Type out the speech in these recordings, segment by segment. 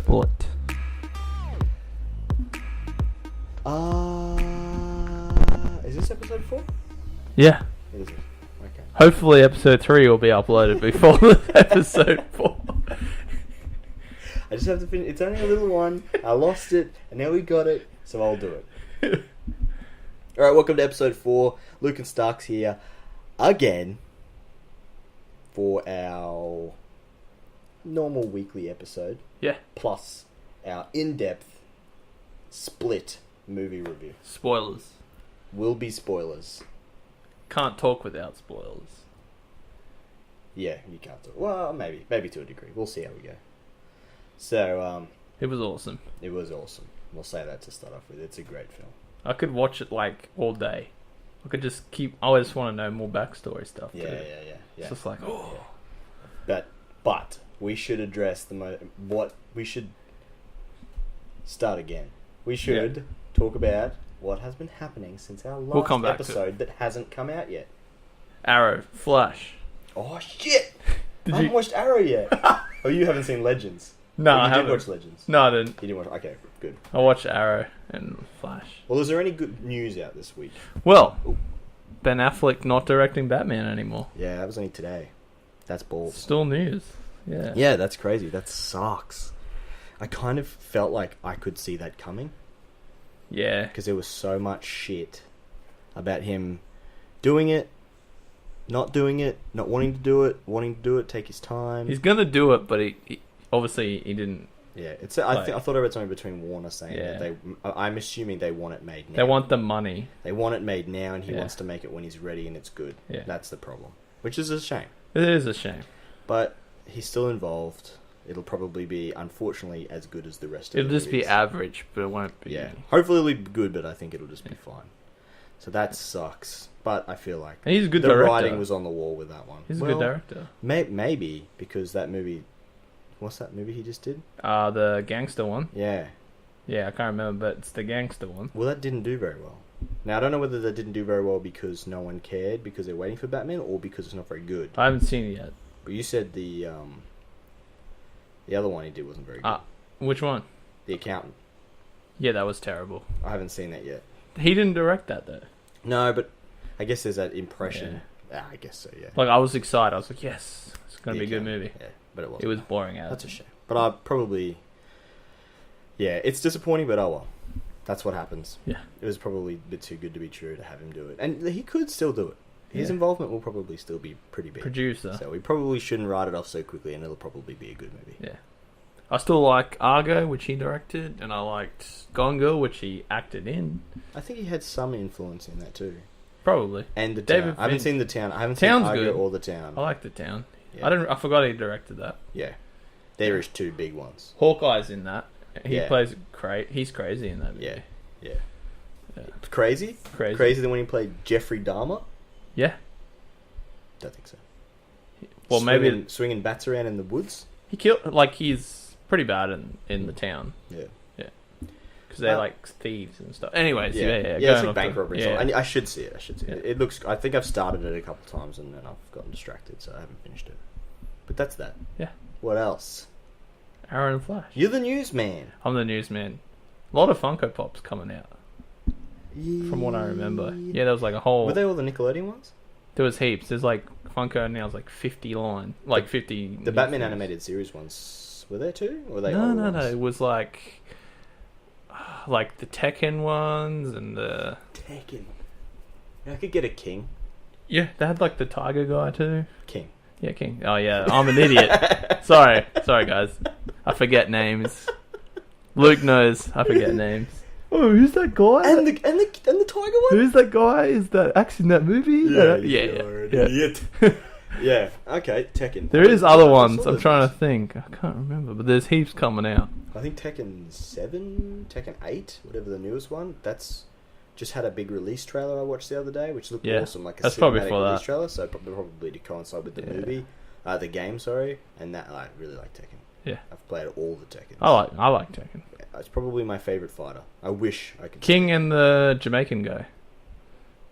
sport. Is this episode 4? Yeah. It is. Okay. Hopefully episode 3 will be uploaded before episode 4. I just have to finish. It's only a little one. I lost it, and now we got it, so I'll do it. Alright, welcome to episode 4. Luke and Starks here again for our normal weekly episode. Yeah. Plus our in-depth split movie review. Spoilers. Will be spoilers. Can't talk without spoilers. Yeah, you can't talk. Well, maybe to a degree. We'll see how we go. So, It was awesome. it was awesome. We'll say that to start off with. It's a great film. I could watch it like all day. I could just keep... I always want to know more backstory stuff too. Yeah. It's just like, oh. But we should address what we should start again. We should talk about what has been happening since our last episode that hasn't come out yet. Arrow, Flash. Oh shit! Did I haven't you... watched Arrow yet. Oh, you haven't seen Legends? No, you I haven't. did watch Legends. No, I didn't. You didn't watch. Okay, good. I watched Arrow and Flash. Well, is there any good news out this week? Well, Ben Affleck not directing Batman anymore. Yeah, that was only today. That's balls. Still news. Yeah. Yeah, that's crazy. That sucks. I kind of felt like I could see that coming. Yeah. Because there was so much shit about him doing it, not doing it, not wanting to do it, wanting to do it, take his time. He's gonna do it, but he obviously he didn't. Yeah, it's. I thought I read something between Warner saying Yeah. that I'm assuming they want it made now. They want the money. They want it made now, and he Yeah. wants to make it when he's ready and it's good. Yeah. That's the problem, which is a shame. It is a shame. But he's still involved. It'll probably be, unfortunately, as good as the rest of It'll the just be movies. average, but it won't be. Yeah. Hopefully it'll be good, but I think it'll just be fine. So that sucks. But I feel like And he's a good the director. writing was on the wall with that one. He's a good director. Maybe, because that movie... What's that movie he just did? The gangster one. Yeah. Yeah, I can't remember, but it's the gangster one. Well, that didn't do very well. Now, I don't know whether that didn't do very well because no one cared, because they're waiting for Batman, or because it's not very good. I haven't seen it yet. But you said the other one he did wasn't very good. Which one? The Accountant. Yeah, that was terrible. I haven't seen that yet. He didn't direct that though. No, but I guess there's that impression. Yeah. I guess so, yeah. Like I was excited. I was like, yes, it's gonna be a good movie. Yeah, but it wasn't. It was boring out. That's a shame. But I probably... Yeah, it's disappointing, but oh well. That's what happens. Yeah. It was probably a bit too good to be true to have him do it. And he could still do it. His Yeah. involvement will probably still be pretty big. Producer. So we probably shouldn't write it off so quickly, and it'll probably be a good movie. Yeah. I still like Argo, which he directed, and I liked Gone Girl, which he acted in. I think he had some influence in that too. Probably. And The David Town. I haven't Finch. seen The Town. I haven't Town's seen Argo good. or The Town. I like The Town. Yeah. I forgot he directed that. Yeah. There is two big ones. Hawkeye's in that. He Yeah. plays he's crazy in that movie. Yeah. Yeah. Yeah. Crazy? Crazy. Crazy than when he played Jeffrey Dahmer? Yeah. Don't think so. Well, maybe swinging bats around in the woods. he killed. Like he's pretty bad in The Town. Yeah, because they're like thieves and stuff. Anyways, yeah. It's going like off bank the- robbery. Yeah. I should see it. Yeah. It looks. I think I've started it a couple of times and then I've gotten distracted, so I haven't finished it. But that's that. Yeah. What else? Arrow and Flash. You're the newsman. I'm the newsman. A lot of Funko Pops coming out, from what I remember. Yeah, there was like a whole. Were they all the Nickelodeon ones? There was heaps. There's like Funko now. It's like 50 line, like 50. The Batman animated series ones were there too, or were they? No. ones? It was like the Tekken ones and the. Tekken. I could get a King. Yeah, they had like the Tiger guy too. King. Yeah, King. Oh yeah, I'm an idiot. Sorry guys. I forget names. Luke knows I forget names. Oh, who's that guy? And the Tiger one. Who's that guy? Is that actually in that movie? Yeah. Yeah. Okay, Tekken. There is other ones. saw I'm those trying ones. to think. I can't remember, but there's heaps coming out. I think Tekken 7, Tekken 8, whatever the newest one. That's just had a big release trailer I watched the other day, which looked awesome, like a That's probably cinematic for release that. trailer. So probably to coincide with the movie, the game. Sorry, and that I really like Tekken. Yeah, I've played all the Tekken. I like Tekken. Yeah, it's probably my favorite fighter. I wish I could. King and the Jamaican guy,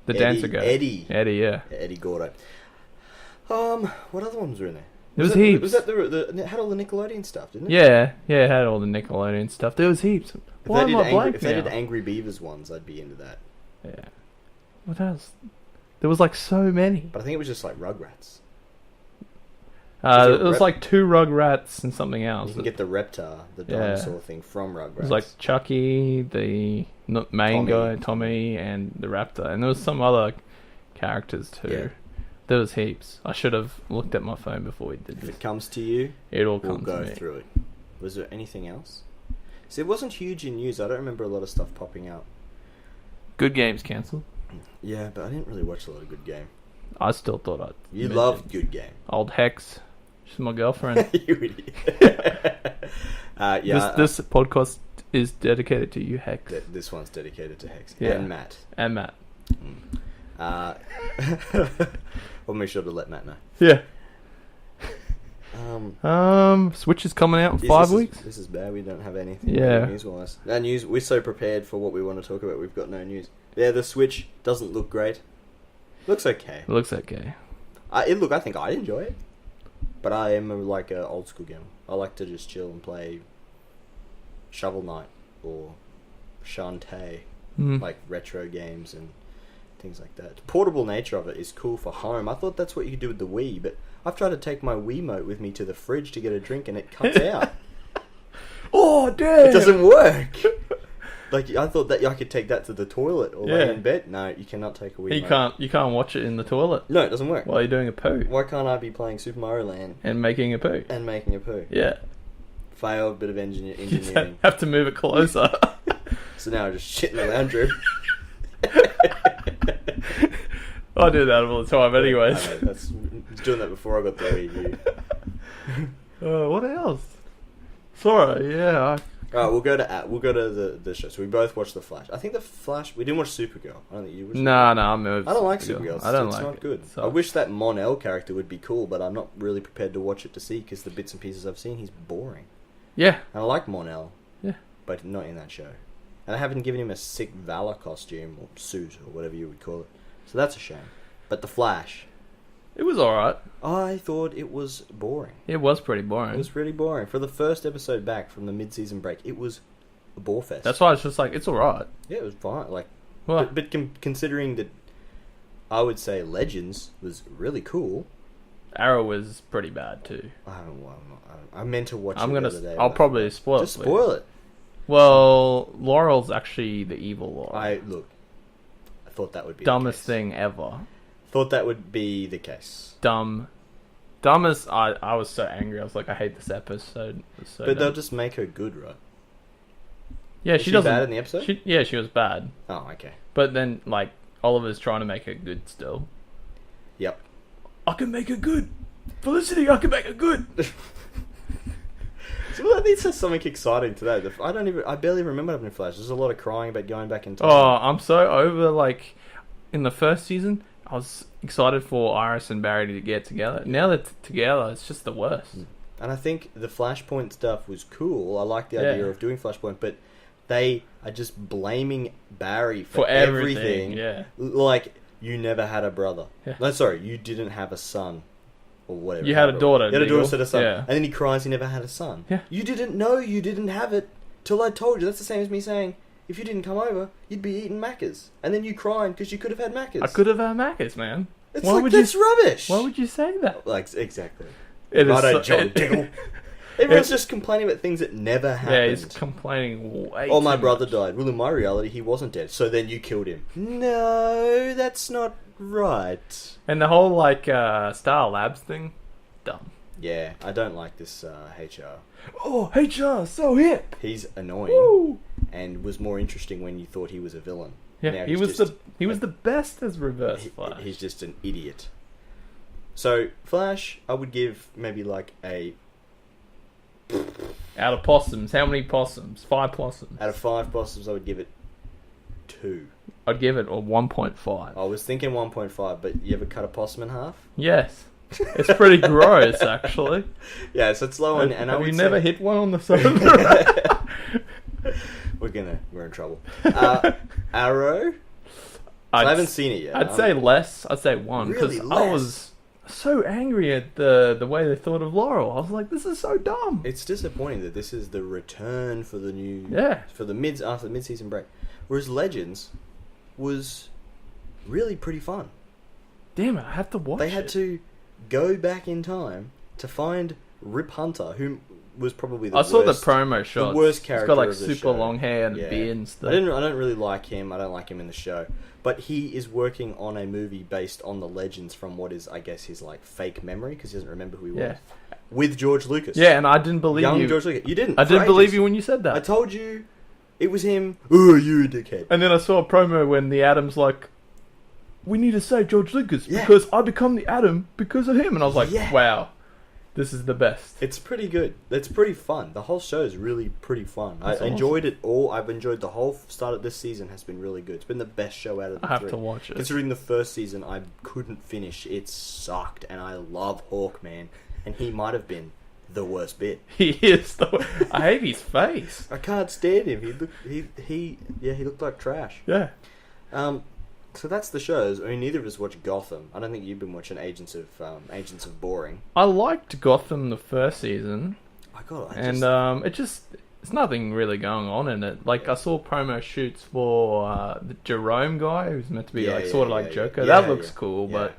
the Eddie, dancer guy. Eddie, yeah. Eddie Gordo. What other ones were in there? There was heaps. Was that it had all the Nickelodeon stuff, didn't it? Yeah, it had all the Nickelodeon stuff. There was heaps. Why am I blank If they now? did Angry Beavers ones, I'd be into that. Yeah. What else? There was like so many. But I think it was just like Rugrats. It was like 2 Rugrats and something else. You can get the Reptar, the dinosaur thing from Rugrats. It was like Chucky, the main Tommy. guy, Tommy, and the Raptor. And there was some other characters too. Yeah. There was heaps. I should have looked at my phone before we did If this. it comes to you, It all we'll comes go to me. through it. Was there anything else? See, it wasn't huge in news. I don't remember a lot of stuff popping out. Good Game's cancelled. Yeah, but I didn't really watch a lot of Good Game. I still thought I'd You mention loved Good Game. Old Hex. She's my girlfriend. You idiot. Yeah. This podcast is dedicated to you, Hex. This one's dedicated to Hex. Yeah. And Matt. And Matt. We'll make sure to let Matt know. Yeah. Um, Switch is coming out in Yes, 5 this weeks. This is bad. We don't have anything Yeah. news-wise. No news. We're so prepared for what we want to talk about. We've got no news. Yeah, the Switch doesn't look great. Looks okay. It looks okay. I think I'd enjoy it. But I am like an old school gamer. I like to just chill and play Shovel Knight or Shantae, like retro games and things like that. The portable nature of it is cool for home. I thought that's what you could do with the Wii, but I've tried to take my Wiimote with me to the fridge to get a drink and it cuts out. Oh, damn! It doesn't work. Like, I thought that I could take that to the toilet or lay Yeah. in bed. No, you cannot take a Wiimote. You can't watch it in the toilet No, it doesn't work. while you're doing a poo Why can't I be playing Super Mario Land and making a poo. and making a poo? Yeah. Failed bit of You engineering. have to move it closer. So now I just shit in the lounge room. I do that all the time anyways. I know, I was doing that before I got the Wii U. What else? Sorry, yeah. Alright, we'll go to the show. So we both watched The Flash. I think The Flash. We didn't watch Supergirl. I don't think you watched. No, I'm moved. I don't like Supergirl. I don't it's like not it. good. So- I wish that Mon-El character would be cool, but I'm not really prepared to watch it to see because the bits and pieces I've seen, he's boring. Yeah. And I like Mon-El. Yeah. But not in that show. And I haven't given him a sick Valor costume or suit or whatever you would call it. So that's a shame. But The Flash, It was alright. I thought it was boring. It was pretty boring. It was really boring. For the first episode back from the mid-season break, it was a bore fest. That's why it's just like, it's alright. Yeah, it was fine. Like, Well, but considering that, I would say Legends was really cool. Arrow was pretty bad too. I meant to watch it the other day. I'll but probably spoil just it. spoil it. Well, Laurel's actually the evil Laurel. I thought that would be Dumbest the case. thing ever. Thought that would be the case. Dumbest. I was so angry. I was like, I hate this episode. It's so But dumb. they'll just make her good, right? Yeah, Was she she doesn't. bad in the episode? She was bad. Oh, okay. But then, like, Oliver's trying to make her good still. Yep. I can make her good. Felicity, I can make her good. So that needs something exciting to that. I barely remember having Flash. There's a lot of crying about going back in time. Oh, I'm so over, like, in the first season, I was excited for Iris and Barry to get together. Now they're together, it's just the worst. And I think the Flashpoint stuff was cool. I like the idea Yeah. of doing Flashpoint, but they are just blaming Barry For everything, everything. yeah. Like, you never had a brother. Yeah. No, sorry, you didn't have a son. Or whatever. You had a daughter, You had a daughter Nigel. instead of son. Yeah. And then he cries he never had a son. Yeah. You didn't know you didn't have it till I told you. That's the same as me saying, if you didn't come over, you'd be eating Maccas. And then you crying because you could have had Maccas. I could have had Macca's, man. It's Why like, would that's you, rubbish. Why would you say that? Like, exactly. It is Righto, so- John Diggle. Everyone's just complaining about things that never happened. Yeah, he's complaining way Oh, my too brother much. died. Well, in my reality, he wasn't dead. So then you killed him. No, that's not right. And the whole, like, Star Labs thing, dumb. Yeah, I don't like this HR. Oh, HR, so hip. He's annoying Woo. and was more interesting when you thought he was a villain. Yeah, Now he he's was just- the best as Reverse Flash. He's just an idiot. So, Flash, I would give maybe like a... Out of possums, how many possums? 5 possums. Out of 5 possums, I would give it 2. I'd give it a 1.5. I was thinking 1.5, but you ever cut a possum in half? Yes. It's pretty gross, actually. Yeah, so it's low. And I Have would you say- never hit one on the side of the road? We're in trouble. Arrow? I haven't seen it yet. I'd say less. I'd say 1 because Really I less? was so angry at the way they thought of Laurel. I was like, this is so dumb. It's disappointing that this is the return for the new after the mid-season break, whereas Legends was really pretty fun. Damn it, I have to watch They had to go back in time to find Rip Hunter, who was probably the worst. I saw the promo shots. The worst character. He's got like of the super show. long hair and a beard and stuff. I don't really like him. I don't like him in the show. But he is working on a movie based on the Legends from what is, I guess, his like fake memory because he doesn't remember who he was. With George Lucas. Yeah, and I didn't believe you. George Lucas. You didn't. I didn't believe you when you said that. I told you it was him. Oh, you a dickhead. And then I saw a promo when the Atom's like, we need to save George Lucas because I become the Atom because of him. And I was like, wow, this is the best. It's pretty good. It's pretty fun. The whole show is really pretty fun. That's I enjoyed it all. I've enjoyed the whole start of this season has been really good. It's been the best show out of the I have three. to watch it. Considering the first season I couldn't finish. It sucked. And I love Hawkman. And he might have been the worst bit. He is. I hate his face. I can't stand him. He looked like trash. Yeah. So that's the shows. I mean, neither of us watch Gotham. I don't think you've been watching Agents of Boring. I liked Gotham the first season. It's nothing really going on in it. Like I saw promo shoots for the Jerome guy, who's meant to be sort of like Joker. That looks cool, but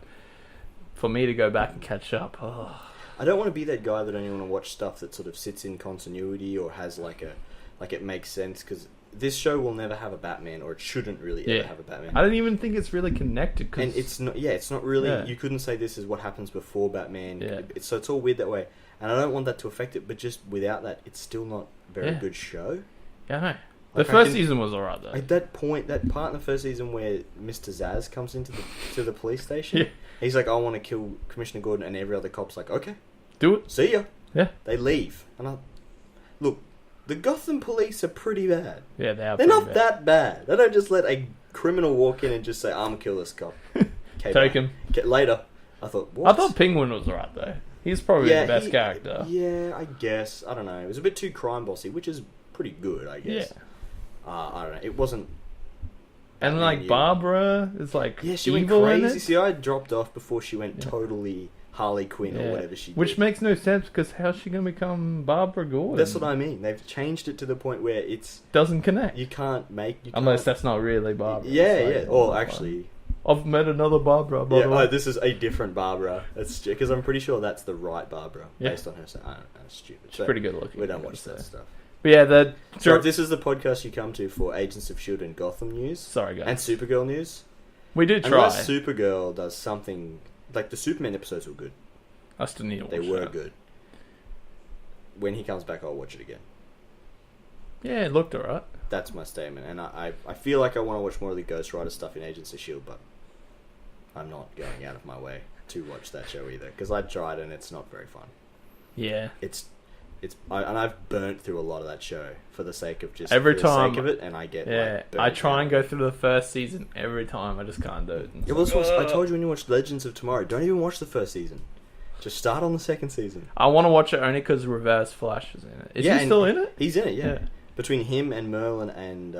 for me to go back and catch up, I don't want to be that guy that only want to watch stuff that sort of sits in continuity or has like it makes sense because this show will never have a Batman, or it shouldn't really ever have a Batman. I don't even think it's really connected. And it's not. Yeah, it's not really. Yeah. You couldn't say this is what happens before Batman. Yeah. So it's all weird that way, and I don't want that to affect it. But just without that, it's still not a very good show. Yeah, I know. The first season was alright though. At that point, that part in the first season where Mr. Zsasz comes into the police station, he's like, "I want to kill Commissioner Gordon," and every other cop's like, "Okay, do it. See ya." Yeah. They leave, and look. The Gotham police are pretty bad. Yeah, they are. They're not that bad. They don't just let a criminal walk in and just say, "I'm gonna kill this cop." Take him. Later, I thought. What? I thought Penguin was right though. He's probably the best character. Yeah, I guess. I don't know. It was a bit too crime bossy, which is pretty good, I guess. Yeah. I don't know. It wasn't. And like Barbara is like she went crazy. See, I dropped off before she went totally Harley Quinn or whatever she did. Which makes no sense because how's she going to become Barbara Gordon? That's what I mean. They've changed it to the point where it's... Doesn't connect. You can't Unless that's not really Barbara. Yeah. Or actually... I've met another Barbara, by the way. Oh, this is a different Barbara. That's because I'm pretty sure that's the right Barbara based on her. I don't know, it's stupid. She's pretty good looking. We don't watch that stuff. But yeah, So if this is the podcast you come to for Agents of S.H.I.E.L.D. and Gotham news. Sorry, guys. And Supergirl news. We did try. Unless Supergirl does something... Like, the Superman episodes were good. I still need to watch They were good. When he comes back, I'll watch it again. Yeah, it looked alright. That's my statement. And I feel like I want to watch more of the Ghost Rider stuff in Agents of S.H.I.E.L.D., but I'm not going out of my way to watch that show either. Because I tried and it's not very fun. Yeah. And I've burnt through a lot of that show for the sake of just... Every time... the sake of it, and I get... I try and go through the first season every time. I just can't do it. I told you when you watch Legends of Tomorrow, don't even watch the first season. Just start on the second season. I want to watch it only because Reverse Flash is in it. Is he still in it? He's in it, yeah. Between him and Merlin and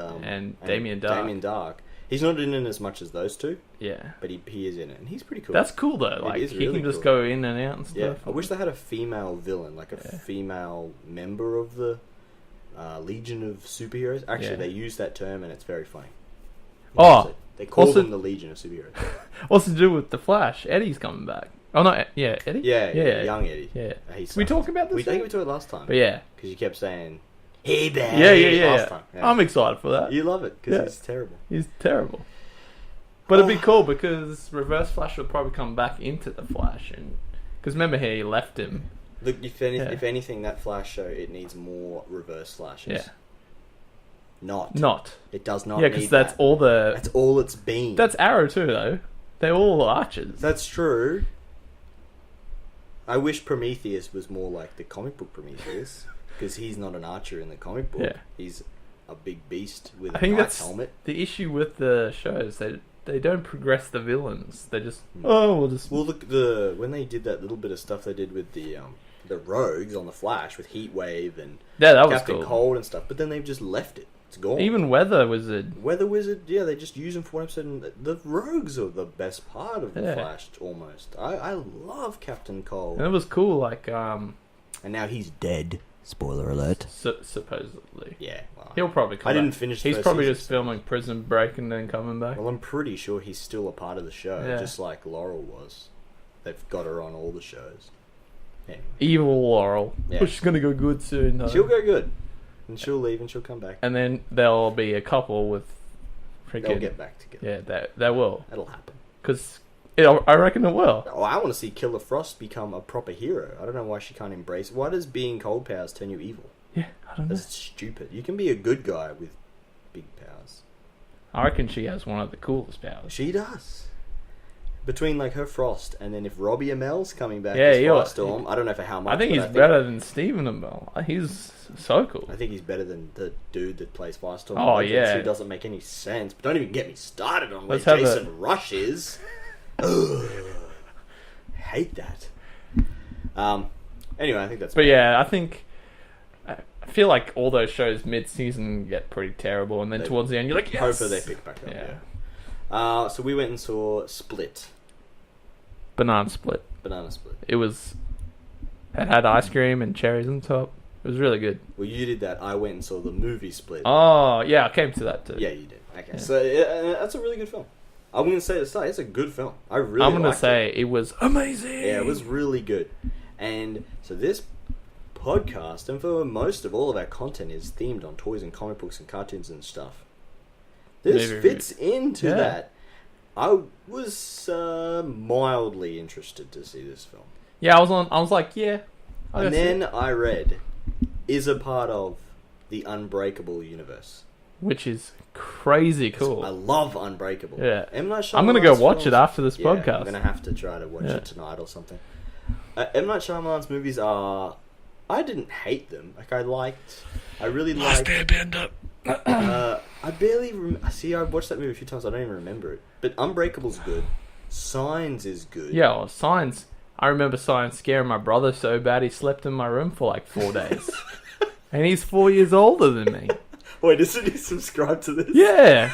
Damien Dark. Damien Dark. He's not in it as much as those two. Yeah. But he is in it, and he's pretty cool. That's cool, though. Like, he can just go in and out and stuff. Yeah. I wish they had a female villain, like a female member of the Legion of Superheroes. Actually, they use that term, and it's very funny. They call them the Legion of Superheroes. What's to do with the Flash? Eddie's coming back. Oh, no, Eddie? Yeah, young Eddie. Yeah. We talked about this? I think we talked last time. But yeah. Because you kept saying... Hey, man. Yeah. I'm excited for that. You love it because he's terrible. He's terrible. But it'd be cool because Reverse Flash will probably come back into the Flash, and because remember he left him. Look, if anything, that Flash show it needs more Reverse Flashes. Yeah. Not. It does not. Yeah, because that's all the. That's all it's been. That's Arrow too, though. They're all archers. That's true. I wish Prometheus was more like the comic book Prometheus. Because he's not an archer in the comic book. Yeah. He's a big beast with a knight's helmet. The issue with the shows. They don't progress the villains. They just... Well, look, when they did that little bit of stuff they did with the rogues on the Flash with Heatwave and that was Captain cool. Cold and stuff. But then they've just left it. It's gone. Even Weather Wizard. Weather Wizard, yeah, they just use him for one episode, and the rogues are the best part of the Yeah. Flash, almost. I love Captain Cold. And it was cool, like, And now he's dead. Spoiler alert. supposedly. Yeah, well, He'll probably come I back. didn't finish the He's first probably season, just so- filming Prison Break and then coming back. Well, I'm pretty sure he's still a part of the show, Yeah. just like Laurel was. They've got her on all the shows. Anyway. Evil Laurel. Yeah. Which is going to go good soon, though. She'll go good. And she'll leave and she'll come back. And then there'll be a couple with freaking... They'll get back together. Yeah, they will. That'll happen. Because I reckon it will. Oh, I want to see Killer Frost become a proper hero. I don't know why she can't embrace it. Why does being cold powers turn you evil? Yeah, I don't know. That's stupid. You can be a good guy with big powers. I reckon she has one of the coolest powers. She does. Between like her Frost and then if Robbie Amell's coming back Yeah, as he'll- Firestorm, I don't know for how much. I think but he's better than Stephen Amell. He's so cool. I think he's better than the dude that plays Firestorm. Oh, yeah. Who doesn't make any sense. But don't even get me started on where Let's have Jason Rush is. Ugh. Hate that. Anyway, I think that's. But yeah, I feel like all those shows mid-season get pretty terrible, and then They- towards the end you're like, yes! Hopefully they pick back up. Yeah. So we went and saw Split. Banana Split. Banana Split. It had ice cream and cherries on top. It was really good. Well, you did that. I went and saw the movie Split. Oh, yeah, I came to that too. Yeah, you did. Okay, Yeah. so that's a really good film. I'm going to say at the start, it's a good film. I really I'm going to liked say it was amazing. Yeah, it was really good. And so this podcast, and for most of all of our content, is themed on toys and comic books and cartoons and stuff. This Maybe fits into Yeah. that. I was mildly interested to see this film. Yeah, I was like, yeah. And then I read, is a part of the Unbreakable universe. Which is crazy cool. I love Unbreakable. Yeah. M. Night I'm going to go Shyamalan's watch it films- after this Yeah, podcast. I'm going to have to try to watch Yeah. it tonight or something. M. Night Shyamalan's movies are... I didn't hate them. Like, I really liked... I barely... See, I watched that movie a few times. I don't even remember it. But Unbreakable's good. Signs is good. Yeah, well, Signs. I remember Signs scaring my brother so bad he slept in my room for like 4 days. And he's 4 years older than me. Wait, isn't he subscribed to this? Yeah.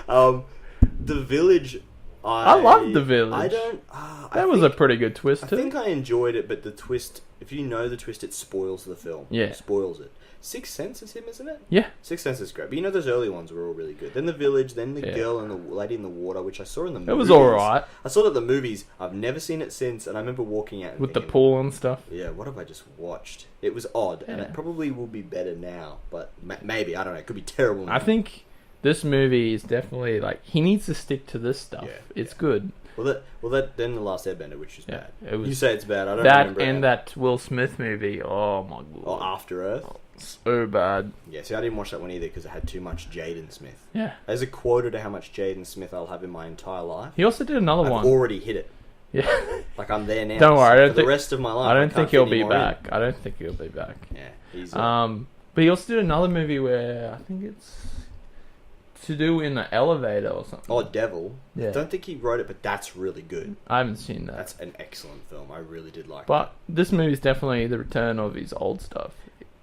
The Village... I loved The Village. I don't... That was a pretty good twist I too. think I enjoyed it, but the twist... If you know the twist, it spoils the film. Yeah. It spoils it. Sixth Sense is him, isn't it? Yeah. Sixth Sense is great. But you know those early ones were all really good. Then The Village, then The Yeah. Girl and the Lady in the Water, which I saw in the movies. It was alright. I saw it at the movies. I've never seen it since, and I remember walking out and With the thinking, pool and stuff. yeah, what have I just watched? It was odd, and Yeah. it probably will be better now, but maybe, I don't know, it could be terrible now. I think this movie is definitely like, he needs to stick to this stuff. Yeah, It's yeah. good. Then The Last Airbender, which is Yeah, bad. it was- You say it's bad, I don't That remember and it. that Will Smith movie. Oh my god. Or After Earth. So bad. Yeah, see, I didn't watch that one either because it had too much Jaden Smith. Yeah. As a quota to how much Jaden Smith I'll have in my entire life, He also did another I've one. already hit it. Yeah. Like, I'm there now. Don't worry, I don't For the think- rest of my life, I don't can't think fit he'll any be more in. back. I don't think he'll be back. Yeah, he's... But he also did another movie where I think it's to do in an elevator or something. Oh, Devil. Yeah. I don't think he wrote it, but that's really good. I haven't seen that. That's an excellent film. I really did like But this movie is definitely the return of his old stuff.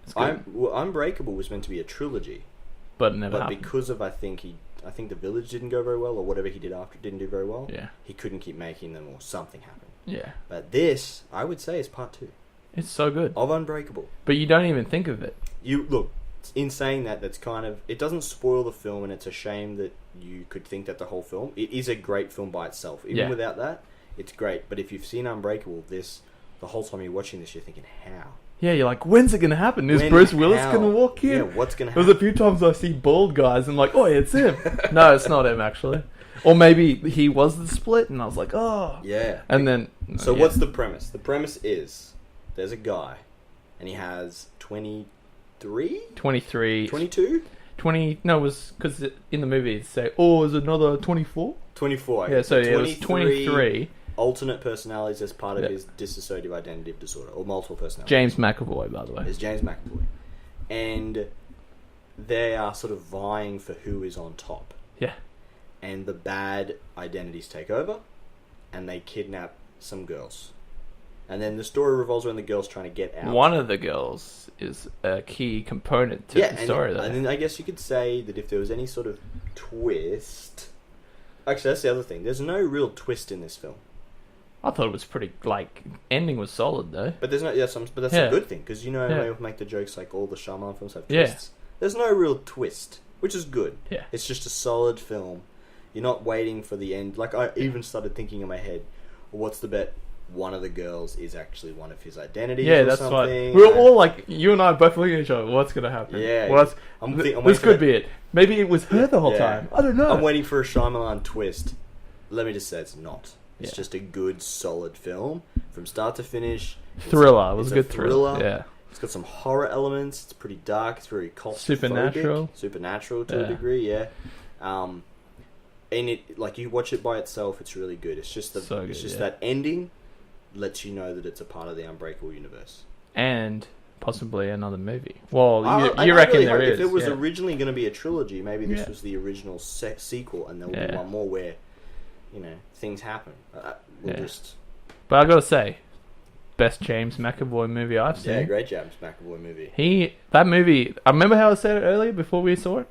It's good, Unbreakable was meant to be a trilogy, but it never but happened. because of I think The Village didn't go very well, or whatever he did after didn't do very well. Yeah. He couldn't keep making them, or something happened. Yeah. But this, I would say, is part 2 It's so good. of Unbreakable. But you don't even think of it. You look, in saying that, that's kind of, it doesn't spoil the film, and it's a shame that you could think that the whole film, it is a great film by itself. Even Yeah. without that, it's great. But if you've seen Unbreakable, the whole time you're watching this, you're thinking, how? Yeah, you're like, when's it going to happen? Is When? Bruce Willis How? going to walk in? Yeah, what's going to There's happen? a few times I see bald guys and like, oh, yeah, it's him. No, it's not him, actually. Or maybe he was the Split, and I was like, oh. Yeah. And then... So yeah. what's the premise? The premise is, there's a guy, and he has 23? 23... 22? 20... No, it was... Because in the movie, it say, oh, is another 24? 24. Yeah, so it was 23. Alternate personalities as part of Yeah. his dissociative identity disorder, or multiple personalities. James McAvoy, by the way. Is James McAvoy. And they are sort of vying for who is on top. Yeah. And the bad identities take over, and they kidnap some girls. And then the story revolves around the girls trying to get out. One of the girls is a key component to the story, though. And then I guess you could say that if there was any sort of twist... Actually, that's the other thing. There's no real twist in this film. I thought it was pretty, ending was solid, though. But there's no... but that's a good thing, because they make the jokes like all the Shyamalan films have twists. Yeah. There's no real twist, which is good. Yeah. It's just a solid film. You're not waiting for the end. Like, I even started thinking in my head, well, what's the bet? One of the girls is actually one of his identities or something. Right. We're all like, you and I both looking at each other, what's going to happen? Yeah. This could be it. Maybe it was her the whole time. I don't know. I'm waiting for a Shyamalan twist. Let me just say it's not. It's just a good, solid film. From start to finish. Thriller. It was a good thriller. Yeah. It's got some horror elements. It's pretty dark. It's very supernatural to a degree, yeah. And it, like, you watch it by itself, it's really good. It's just that ending lets you know that it's a part of the Unbreakable universe. And possibly another movie. Well, you reckon really there is. If it was originally going to be a trilogy, maybe this was the original sequel, and there will be one more where, things happen. But I got to say, best James McAvoy movie I've seen. Yeah, great James McAvoy movie. That movie, I remember how I said it earlier before we saw it,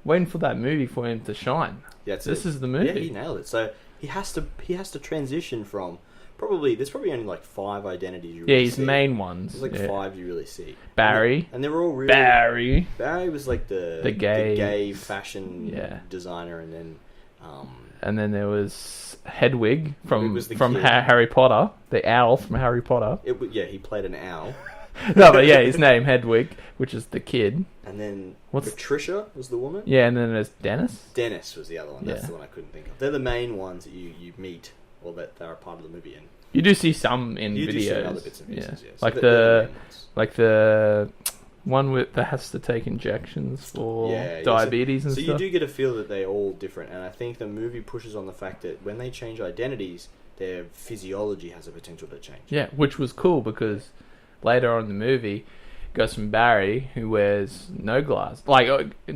waiting for that movie for him to shine. This is the movie. Yeah, he nailed it. So he has to transition from there's probably only like 5 identities you really see. His main ones. There's like 5 you really see. Barry. And they were all really... Barry was like the gay fashion designer, and then... and then there was Hedwig from Harry Potter, the owl from Harry Potter. He played an owl. No, but his name, Hedwig, which is the kid. And then Patricia was the woman. Yeah, and then there's Dennis. Dennis was the other one. That's the one I couldn't think of. They're the main ones that you meet, or that they're a part of the movie. And you do see some in videos. You do see other bits and pieces, yeah. So like the one that has to take injections for diabetes and stuff. So you do get a feel that they're all different, and I think the movie pushes on the fact that when they change identities, their physiology has a potential to change. Yeah, which was cool because later on in the movie, it goes from Barry, who wears no glasses.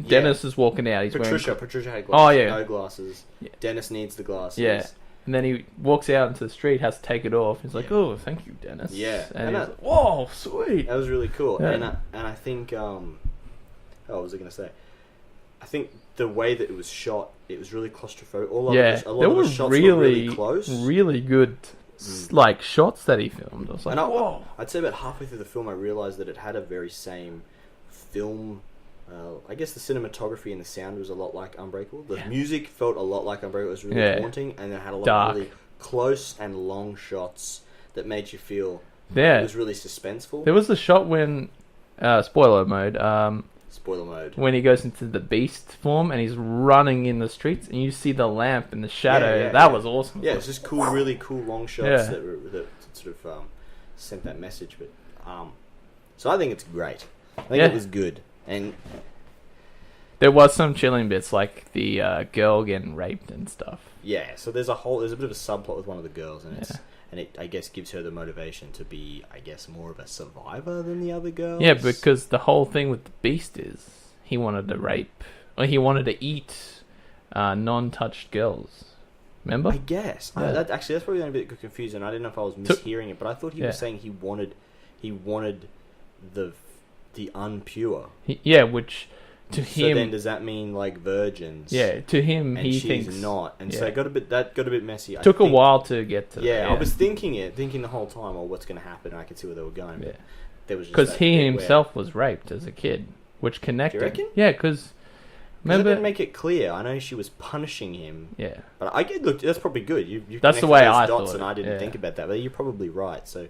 Dennis is walking out. Patricia had glasses. No glasses. Yeah. Dennis needs the glasses. Yeah. And then he walks out into the street, has to take it off. He's like, "Oh, thank you, Dennis." Yeah, and he's like, "Whoa, sweet." That was really cool. Yeah. And I think, what was I going to say? I think the way that it was shot, it was really claustrophobic. A lot of the shots were really close, really good, shots that he filmed. I was like, "Whoa!" I'd say about halfway through the film, I realized that it had a very same film. I guess the cinematography and the sound was a lot like Unbreakable. The music felt a lot like Unbreakable. It was really haunting, and it had a lot of really close and long shots that made you feel it was really suspenseful. There was the shot when, spoiler mode, when he goes into the beast form and he's running in the streets, and you see the lamp in the shadow. That was awesome. Yeah, it's just cool, really cool long shots that sort of sent that message. But so I think it's great. I think it was good. And there was some chilling bits, like the girl getting raped and stuff. Yeah, so there's a bit of a subplot with one of the girls, and it I guess gives her the motivation to be, I guess, more of a survivor than the other girls. Yeah, because the whole thing with the beast is he wanted to rape, or he wanted to eat non-touched girls. Remember? I guess. Yeah. That's probably a bit confusing. I didn't know if I was mishearing it, but I thought he was saying he wanted the unpure. Which to him. So then, does that mean like virgins? Yeah, to him, and he she's thinks not, and so it got a bit messy. Took a while to get to. Yeah, I was thinking the whole time, what's going to happen? And I could see where they were going. Yeah, there was because he himself was raped as a kid, which connected. Do you reckon? Yeah, because remember, they didn't make it clear. I know she was punishing him. Yeah, but I get. Look, that's probably good. You that's the way I dots, thought. And I didn't think about that, but you're probably right. So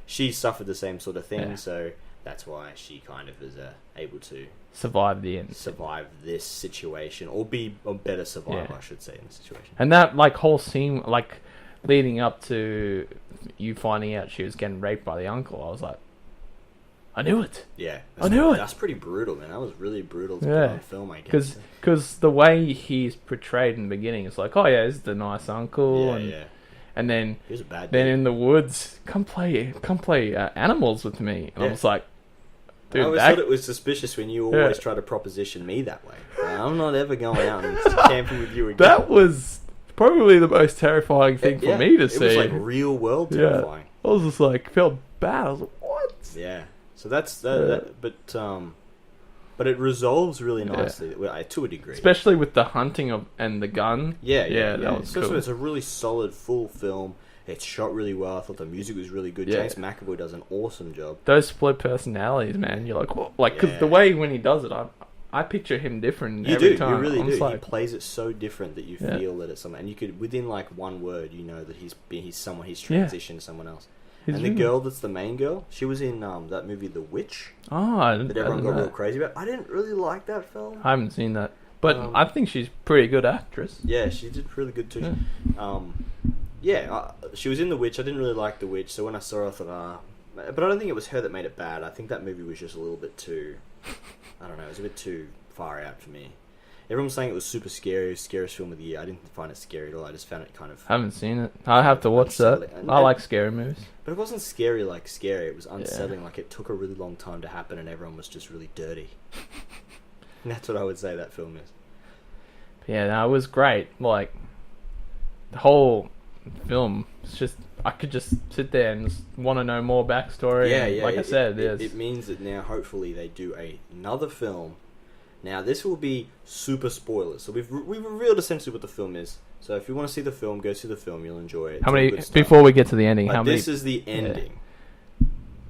she suffered the same sort of thing. So. That's why she kind of is able to survive this situation, or be a better survivor, I should say, in this situation. And that whole scene, leading up to you finding out she was getting raped by the uncle, I was like, I knew it. Yeah, I knew it. That's pretty brutal, man. That was really brutal to put on film, I guess. Because the way he's portrayed in the beginning, it's like, oh yeah, this is the nice uncle, and then he was a bad then dude. in the woods, come play animals with me, and I was like. Dude, I always thought it was suspicious when you always try to proposition me that way. I'm not ever going out and camping with you again. That was probably the most terrifying thing for me to see. It was real world terrifying. I was just like, felt bad. I was like, what? Yeah. So that's that, but it resolves really nicely to a degree. Especially with the hunting of and the gun. Yeah. That was cool. It's a really solid, full film. It's shot really well. I thought the music was really good. James McAvoy does an awesome job. Those split personalities, man. You're like, what? Like, because the way when he does it, I picture him different every time. You really do. Like, he plays it so different that you feel that it's someone, and you could within like one word, you know that he's someone. He's transitioned to someone else. And the girl that's the main girl, she was in that movie The Witch. Oh, that everyone got real crazy about. I didn't really like that film. I haven't seen that, but I think she's a pretty good actress. Yeah, she did really good too. She was in The Witch. I didn't really like The Witch, so when I saw her, I thought, but I don't think it was her that made it bad. I think that movie was just a little bit too, I don't know, it was a bit too far out for me. Everyone was saying it was super scary, scariest film of the year. I didn't find it scary at all. I just found it kind of... I haven't seen it. I have to watch that. I like scary movies. But it wasn't scary like scary. It was unsettling. Like it took a really long time to happen and everyone was just really dirty. And that's what I would say that film is. Yeah, no, it was great. Like, the whole film, it's just... I could just sit there and just want to know more backstory. Yeah. Like I said, it means that now hopefully they do another film. Now this will be super spoilers. So we've revealed essentially what the film is. So if you want to see the film, go see the film. You'll enjoy it. How many before we get to the ending? This is the ending.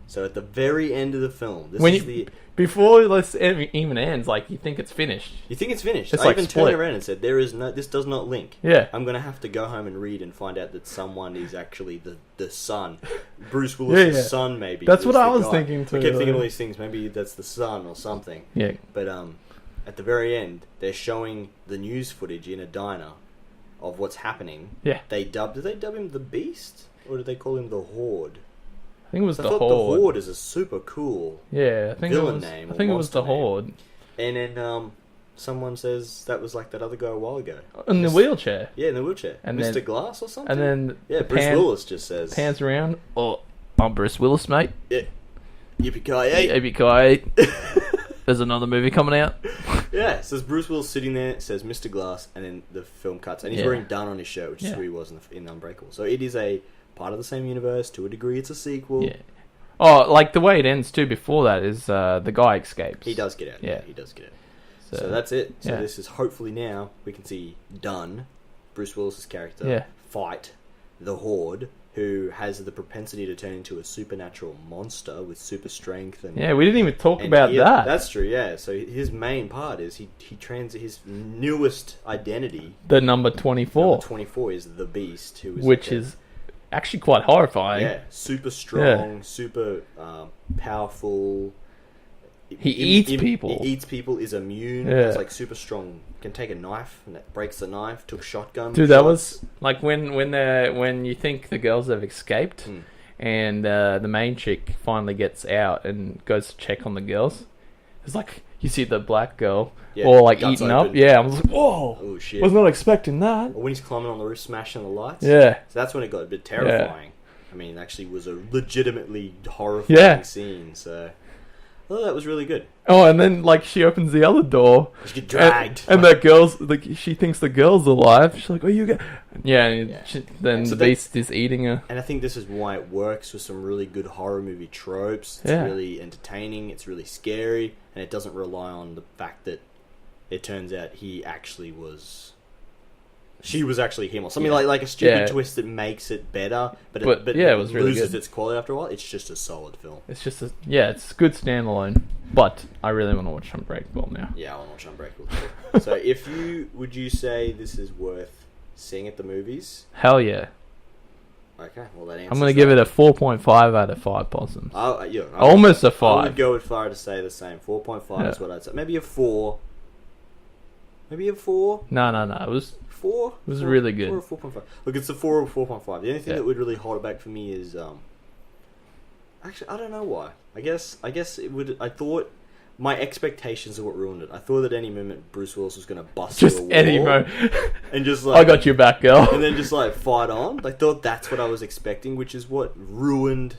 So at the very end of the film, before this even ends, like you think it's finished. You think it's finished. It's I like even turned around and said, this does not link. Yeah. I'm gonna have to go home and read and find out that someone is actually the son, Bruce Willis' son. Maybe that's what I was thinking too. I kept thinking all these things. Maybe that's the son or something. Yeah. But at the very end, they're showing the news footage in a diner of what's happening. Yeah. Did they dub him the Beast or did they call him the Horde? I think it was I the thought Horde. The Horde is a super cool villain name. I think it was the Horde. And then someone says that was like that other guy a while ago. In the wheelchair. Yeah, in the wheelchair. And Mr. then, Glass or something? And then Bruce Willis just says... Pans around. Oh, I'm Bruce Willis, mate. Yeah. Yippee-ki-yay. Yippee-ki-yay. There's another movie coming out. Yeah, says Bruce Willis sitting there, says Mr. Glass, and then the film cuts. And he's wearing Dunn on his shirt, which is who he was in Unbreakable. So it is a part of the same universe. To a degree, it's a sequel. Yeah. Oh, like the way it ends too before that is the guy escapes. He does get out. Yeah. He does get out. So that's it. So this is hopefully now we can see Dunn, Bruce Willis' character, fight the Horde, who has the propensity to turn into a supernatural monster with super strength. And we didn't even talk about that. That's true, yeah. So his main part is his newest identity. The number 24. Number 24 is the Beast, which is actually quite horrifying. Yeah, super strong, super powerful. He eats people. He eats people, is immune. It's like super strong. Can take a knife and it breaks the knife. Took shotgun. Dude, that was like when you think the girls have escaped, and the main chick finally gets out and goes to check on the girls. It's like you see the black girl all like eaten up. Yeah, I was like, whoa! Oh shit! Was not expecting that. Or when he's climbing on the roof, smashing the lights. Yeah. So that's when it got a bit terrifying. I mean, it actually was a legitimately horrifying scene. So. Oh, that was really good. Oh, and then like she opens the other door. She get dragged, and that girl's like she thinks the girl's alive. She's like, "Oh, you get." Then the Beast is eating her. And I think this is why it works with some really good horror movie tropes. It's really entertaining. It's really scary, and it doesn't rely on the fact that it turns out he actually was. She was actually him, or something like a stupid twist that makes it better, but it was really loses its quality after a while. It's just a solid film. It's just it's good standalone. But I really want to watch Unbreakable now. Yeah, I want to watch Unbreakable too. So, would you say this is worth seeing at the movies? Hell yeah. Okay, well that answers. I'm going to give it a 4.5 out of 5 possums. Almost a 5. I would go as far to say the same. 4.5 is what I'd say. Maybe a 4. Maybe a 4. No. It was 4. It was really good. 4 or 4.5. Look, it's a 4 or 4.5. The only thing that would really hold it back for me is actually I don't know why. I guess it would. I thought my expectations are what ruined it. I thought at any moment Bruce Willis was going to bust through a wall. Any moment. And just like I got your back, girl. And then just like fight on. I thought that's what I was expecting, which is what ruined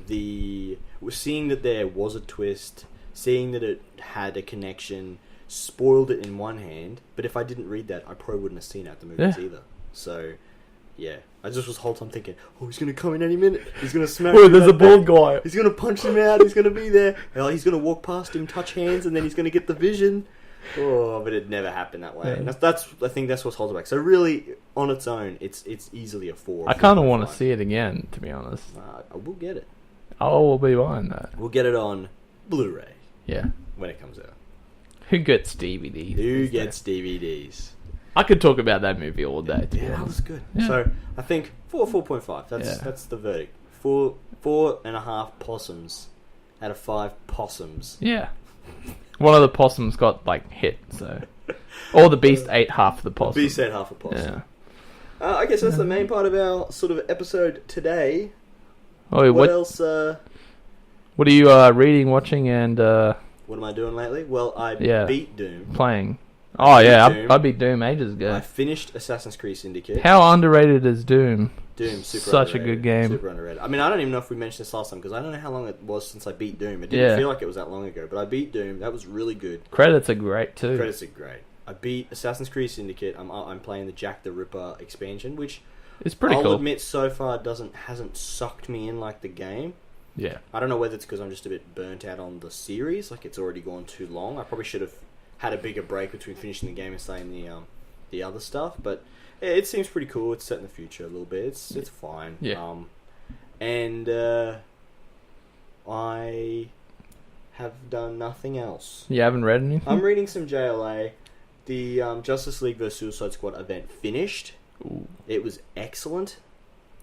seeing that there was a twist, seeing that it had a connection. Spoiled it in one hand, but if I didn't read that, I probably wouldn't have seen it at the movies either. So, yeah, I just was the whole time thinking, oh, he's going to come in any minute. He's going to smash Oh, him there's in a the bald back. guy. He's going to punch him out. He's going to be there. He's going to walk past him, touch hands, and then he's going to get the vision. Oh, but it never happened that way. Yeah. And I think that's what's holding it back. So really, on its own, it's easily a 4. I kind of want to see it again, to be honest. I will get it. Oh, we'll be buying that. We'll get it on Blu-ray. Yeah. When it comes out. Who gets DVDs? Who gets DVDs? I could talk about that movie all day. Yeah, that was good. Yeah. So I think 4.5. That's the verdict. 4.5 possums out of 5 possums. Yeah. One of the possums got hit, so. Or the beast ate half the possum. The beast ate half a possum. Yeah. I guess that's the main part of our sort of episode today. Oh, what else? What are you reading, watching, and what am I doing lately? Well, I beat Doom. Playing. Oh yeah, I beat Doom ages ago. I finished Assassin's Creed Syndicate. How underrated is Doom? Doom, super such underrated. A good game. Super underrated. I mean, I don't even know if we mentioned this last time because I don't know how long it was since I beat Doom. It didn't feel like it was that long ago, but I beat Doom. That was really good. Credits are great too. Credits are great. I beat Assassin's Creed Syndicate. I'm playing the Jack the Ripper expansion, which it's pretty cool. I'll admit so far hasn't sucked me in like the game. Yeah. I don't know whether it's because I'm just a bit burnt out on the series. Like it's already gone too long. I probably should have had a bigger break between finishing the game and starting the other stuff, but yeah, it seems pretty cool. It's set in the future a little bit. It's fine. Yeah. And I have done nothing else. You haven't read anything? I'm reading some JLA. The Justice League vs Suicide Squad event finished. Ooh. It was excellent.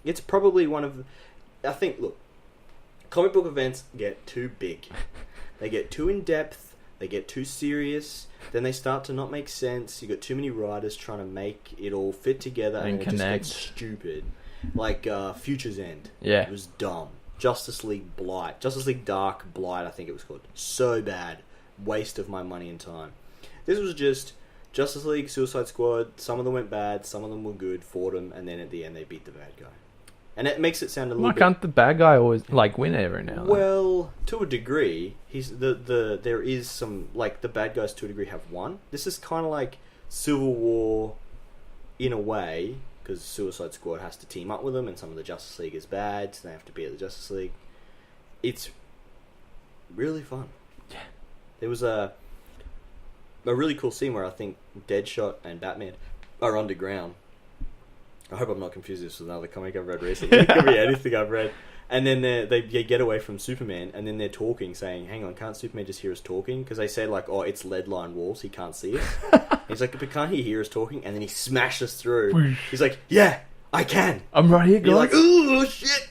It's probably one of I think, look, comic book events get too big. They get too in-depth. They get too serious. Then they start to not make sense. You got too many writers trying to make it all fit together, and it just gets stupid. Like Future's End. Yeah. It was dumb. Justice League Blight. Justice League Dark Blight, I think it was called. So bad. Waste of my money and time. This was just Justice League, Suicide Squad. Some of them went bad. Some of them were good. Fought them. And then at the end, they beat the bad guy. And it makes it sound a little bit... Why can't the bad guy always win every now and then? Well, to a degree, there is some the bad guys to a degree have won. This is kind of like Civil War, in a way, because Suicide Squad has to team up with them, and some of the Justice League is bad, so they have to be at the Justice League. It's really fun. Yeah, there was a really cool scene where I think Deadshot and Batman are underground. I hope I'm not confusing this with another comic I've read recently. It could be anything I've read. And then they get away from Superman, and then they're talking, saying, hang on, can't Superman just hear us talking? Because they say, it's lead-lined walls, he can't see us. He's like, but can't he hear us talking? And then he smashes through. He's like, yeah, I can. I'm right here, guys. You're like, oh, shit.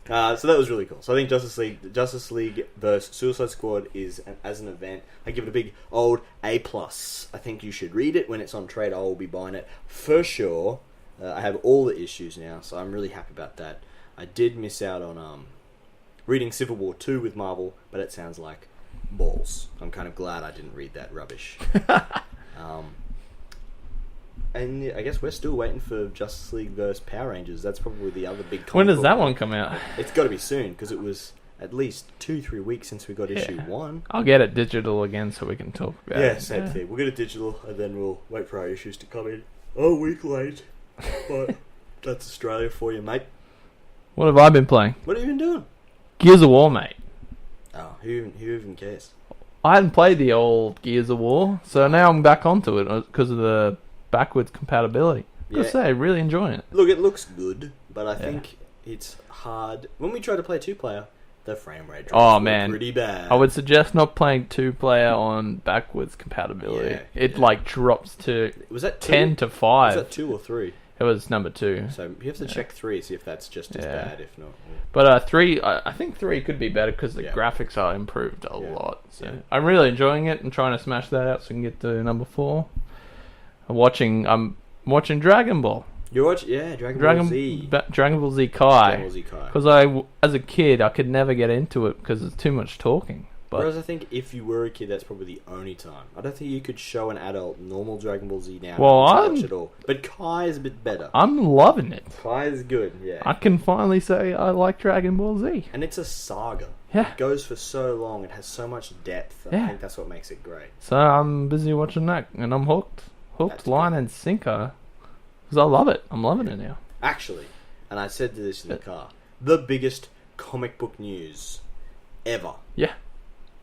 So that was really cool. So I think Justice League vs Suicide Squad is, as an event, I give it a big old A+. I think you should read it. When it's on trade, I will be buying it for sure. I have all the issues now, so I'm really happy about that. I did miss out on reading Civil War 2 with Marvel, but it sounds like balls. I'm kind of glad I didn't read that rubbish. And I guess we're still waiting for Justice League vs Power Rangers. That's probably the other big comic When does book. that one come out? It's got to be soon, because it was at least 2-3 weeks since we got issue 1. I'll get it digital again so we can talk about it. Yeah, same thing. We'll get it digital, and then we'll wait for our issues to come in. A week late. But that's Australia for you, mate. What have I been playing? What have you been doing? Gears of War, mate. Oh, who even cares? I hadn't played the old Gears of War, so now I'm back onto it because of the backwards compatibility. I gotta say, really enjoying it. Look, it looks good, but I think it's hard. When we try to play 2-player, the frame rate drops pretty bad. I would suggest not playing 2-player on backwards compatibility. It drops to was that 10 to 5. Was that 2 or 3? It was number 2. So you have to check 3, see if that's just as bad, if not. But 3, I think 3 could be better because the graphics are improved a lot. So I'm really enjoying it and trying to smash that out so we can get to number 4. I'm watching Dragon Ball. You watch, Dragon Ball Z. Dragon Ball Z Kai. Dragon Ball Z Kai. Because as a kid, I could never get into it because it's too much talking. But whereas I think if you were a kid, that's probably the only time. I don't think you could show an adult normal Dragon Ball Z now. Well, watch it all. But Kai is a bit better. I'm loving it. Kai is good, yeah. I can finally say I like Dragon Ball Z. And it's a saga. Yeah. It goes for so long. It has so much depth. I think that's what makes it great. So I'm busy watching that, and I'm hooked. Line and sinker. Because I love it. I'm loving it now. Actually, and I said this in the car, the biggest comic book news ever. Yeah.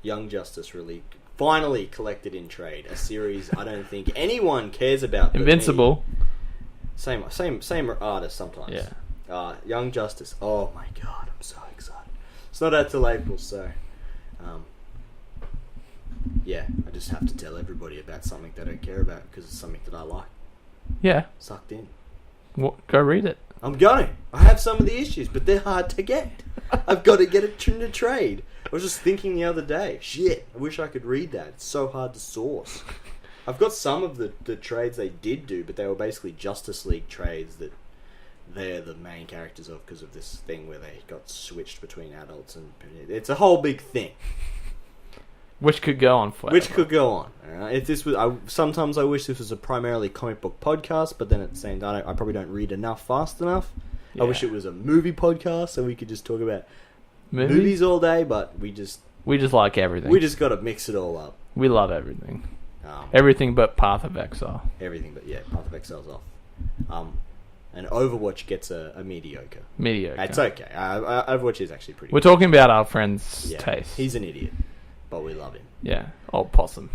Young Justice finally collected in trade. A series I don't think anyone cares about. But Invincible. Me. Same artist sometimes. Yeah. Young Justice. Oh my god, I'm so excited. It's not out till April, so yeah, I just have to tell everybody about something they don't care about because it's something that I like. Yeah. Sucked in. Go read it. I'm going. I have some of the issues, but they're hard to get. I've got to get it in a trade. I was just thinking the other day, shit, I wish I could read that. It's so hard to source. I've got some of the trades they did do, but they were basically Justice League trades that they're the main characters of because of this thing where they got switched between adults and... It's a whole big thing. Which could go on forever. Which could go on. If this was, sometimes I wish this was a primarily comic book podcast, but then at the same time, I probably don't read enough fast enough. Yeah. I wish it was a movie podcast, so we could just talk about movies all day, but we just like everything. We just got to mix it all up. We love everything. Everything but Path of Exile. Everything but, yeah, Path of Exile's off. And Overwatch gets a mediocre. Mediocre. It's okay. Overwatch is actually pretty We're good. talking about our friend's taste. He's an idiot, but we love him. Yeah, old possum.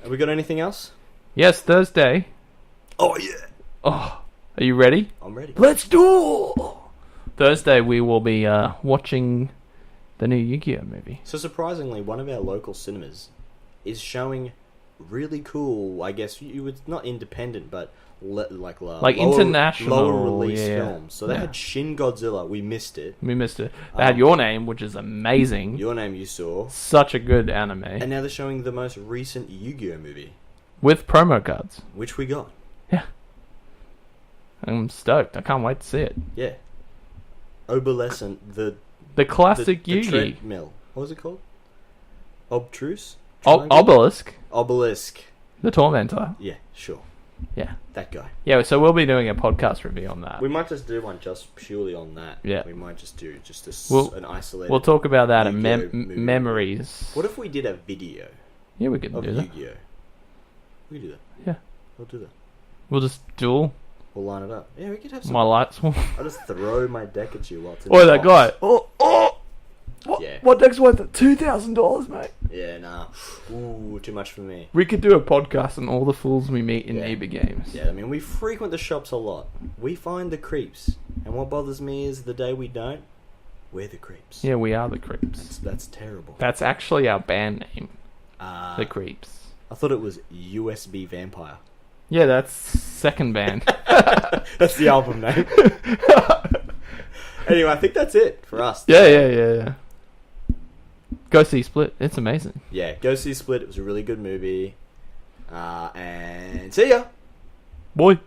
Have we got anything else? Yes, Thursday. Oh, yeah. Oh, are you ready? I'm ready. Let's do it! Thursday we will be watching the new Yu-Gi-Oh movie. So surprisingly, one of our local cinemas is showing really cool, I guess, it's not independent, but lower, international release films. So they had Shin Godzilla. We missed it. They had Your Name, which is amazing. Your Name you saw. Such a good anime. And now they're showing the most recent Yu-Gi-Oh movie. With promo cards. Which we got. Yeah. I'm stoked. I can't wait to see it. Yeah. Obsolescent, the classic the Yu-Gi. treadmill. What was it called? Obtruse? Obelisk. Obelisk. The Tormentor. Yeah, sure. Yeah. That guy. Yeah, so we'll be doing a podcast review on that. We might just do one just purely on that. Yeah. We might just do an isolated... We'll talk about that in memories. What if we did a video? Yeah, we could do that. Yu-Gi-Oh. We could do that. Yeah. We'll do that. We'll just duel. We'll line it up. Yeah, we could have some... My lights will... I'll just throw my deck at you while it's in the box. that guy. Oh! What? Yeah. What deck's worth $2,000, mate? Yeah, nah. Ooh, too much for me. We could do a podcast on all the fools we meet in eBay games. Yeah, I mean, we frequent the shops a lot. We find the creeps. And what bothers me is the day we don't, we're the creeps. Yeah, we are the Creeps. That's terrible. That's actually our band name. The Creeps. I thought it was USB Vampire. Yeah, that's second band. That's the album name. Anyway, I think that's it for us. Yeah. Go see Split. It's amazing. Yeah, go see Split. It was a really good movie. And see ya. Boy.